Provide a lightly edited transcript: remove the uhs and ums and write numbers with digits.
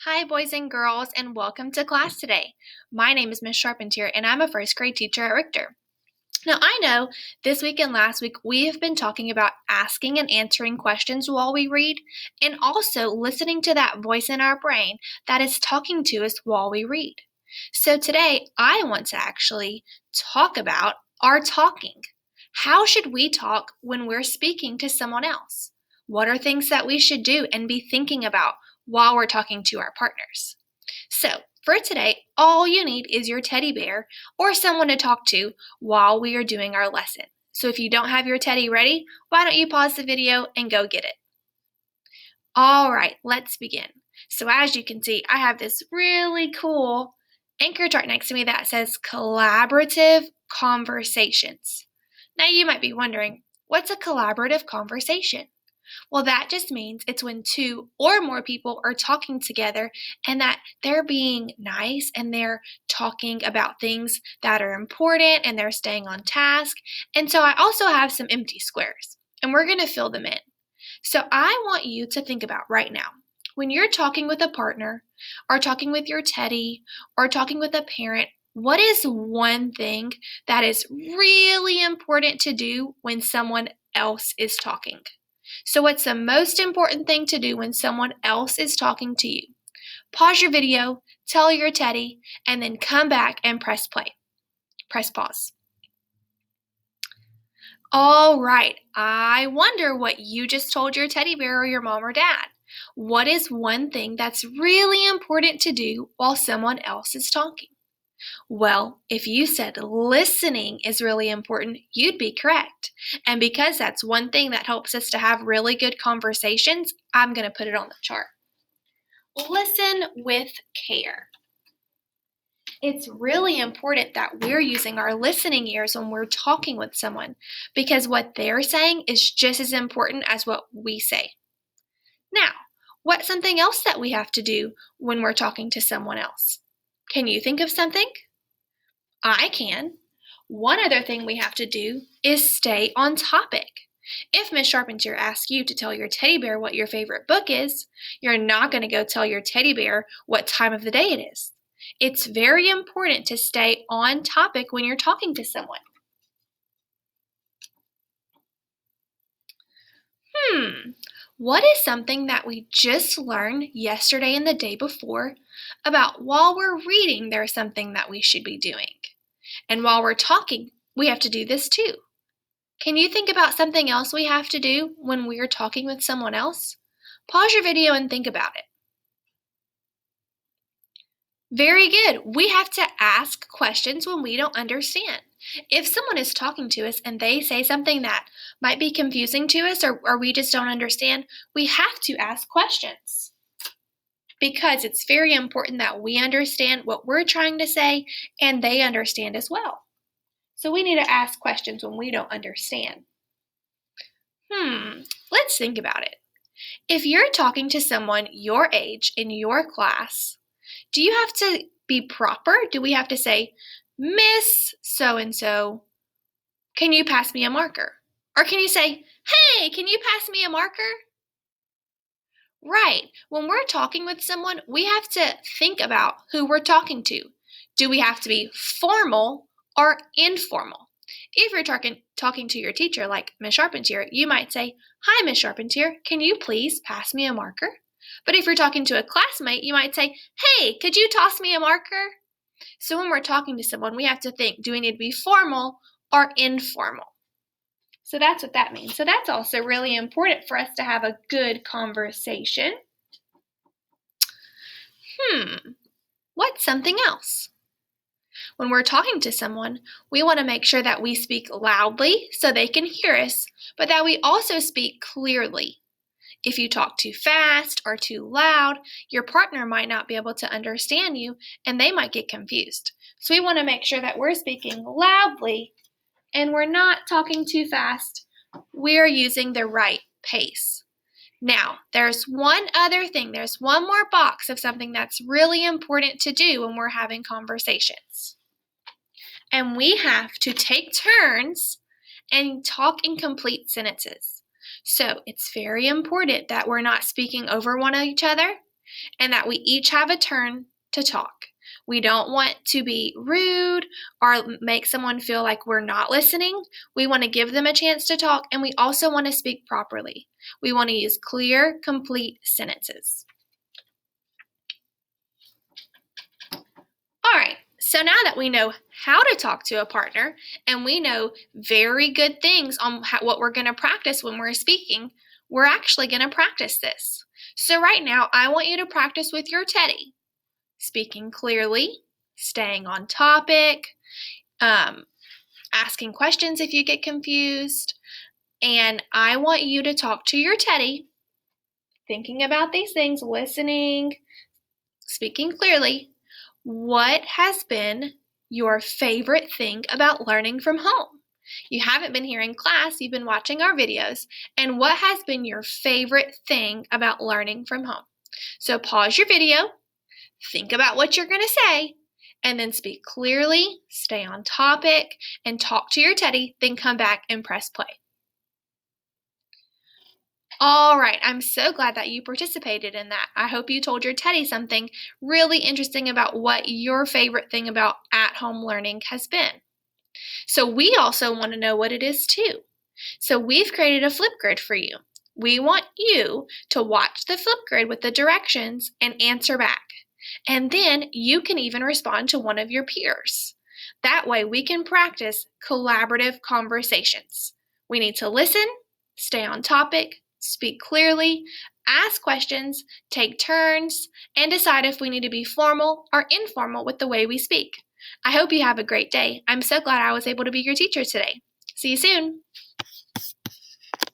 Hi, boys and girls, and welcome to class today. My name is Miss Charpentier, and I'm a first grade teacher at Richter. Now, I know this week and last week we have been talking about asking and answering questions while we read, and also listening to that voice in our brain that is talking to us while we read. So, today I want to actually talk about our talking. How should we talk when we're speaking to someone else? What are things that we should do and be thinking about while we're talking to our partners? So, for today, all you need is your teddy bear or someone to talk to while we are doing our lesson. So, if you don't have your teddy ready, why don't you pause the video and go get it? All right, let's begin. So, as you can see, I have this really cool anchor chart next to me that says collaborative conversations. Now, you might be wondering, what's a collaborative conversation? Well, that just means it's when two or more people are talking together and that they're being nice and they're talking about things that are important and they're staying on task. And so I also have some empty squares and we're going to fill them in. So I want you to think about right now when you're talking with a partner or talking with your teddy or talking with a parent. What is one thing that is really important to do when someone else is talking? So, what's the most important thing to do when someone else is talking to you? Pause your video, tell your teddy, and then come back and press play. Press pause. All right, I wonder what you just told your teddy bear or your mom or dad. What is one thing that's really important to do while someone else is talking? Well, if you said listening is really important, you'd be correct. And because that's one thing that helps us to have really good conversations, I'm going to put it on the chart. Listen with care. It's really important that we're using our listening ears when we're talking with someone because what they're saying is just as important as what we say. Now, what's something else that we have to do when we're talking to someone else? Can you think of something? I can. One other thing we have to do is stay on topic. If Miss Charpentier asks you to tell your teddy bear what your favorite book is, you're not going to go tell your teddy bear what time of the day it is. It's very important to stay on topic when you're talking to someone. What is something that we just learned yesterday and the day before about while we're reading there's something that we should be doing? And while we're talking, we have to do this too. Can you think about something else we have to do when we're talking with someone else? Pause your video and think about it. Very good. We have to ask questions when we don't understand. If someone is talking to us and they say something that might be confusing to us or we just don't understand, we have to ask questions. Because it's very important that we understand what we're trying to say and they understand as well. So we need to ask questions when we don't understand. Let's think about it. If you're talking to someone your age in your class, do you have to be proper? Do we have to say, Miss so-and-so, can you pass me a marker? Or can you say, hey, can you pass me a marker? Right. When we're talking with someone, we have to think about who we're talking to. Do we have to be formal or informal? If you're talking to your teacher like Miss Charpentier, you might say, hi, Miss Charpentier, can you please pass me a marker? But if you're talking to a classmate, you might say, hey, could you toss me a marker? So when we're talking to someone, we have to think, do we need to be formal or informal? So that's what that means. So that's also really important for us to have a good conversation. What's something else? When we're talking to someone, we want to make sure that we speak loudly so they can hear us, but that we also speak clearly. If you talk too fast or too loud, your partner might not be able to understand you and they might get confused. So we want to make sure that we're speaking loudly and we're not talking too fast. We're using the right pace. Now, there's one other thing. There's one more box of something that's really important to do when we're having conversations. And we have to take turns and talk in complete sentences. So it's very important that we're not speaking over one each other and that we each have a turn to talk. We don't want to be rude or make someone feel like we're not listening. We want to give them a chance to talk, and we also want to speak properly. We want to use clear, complete sentences. All right, so now that we know how to talk to a partner and we know very good things on what we're going to practice when we're speaking, we're actually going to practice this. So right now, I want you to practice with your Teddy. Speaking clearly, staying on topic, asking questions if you get confused, and I want you to talk to your Teddy, thinking about these things, listening, speaking clearly. What has been your favorite thing about learning from home? You haven't been here in class, you've been watching our videos, and what has been your favorite thing about learning from home? So pause your video, think about what you're going to say, and then speak clearly, stay on topic, and talk to your Teddy, then come back and press play. All right, I'm so glad that you participated in that. I hope you told your Teddy something really interesting about what your favorite thing about at-home learning has been. So we also want to know what it is too. So we've created a Flipgrid for you. We want you to watch the Flipgrid with the directions and answer back. And then you can even respond to one of your peers. That way we can practice collaborative conversations. We need to listen, stay on topic, speak clearly, ask questions, take turns, and decide if we need to be formal or informal with the way we speak. I hope you have a great day. I'm so glad I was able to be your teacher today. See you soon.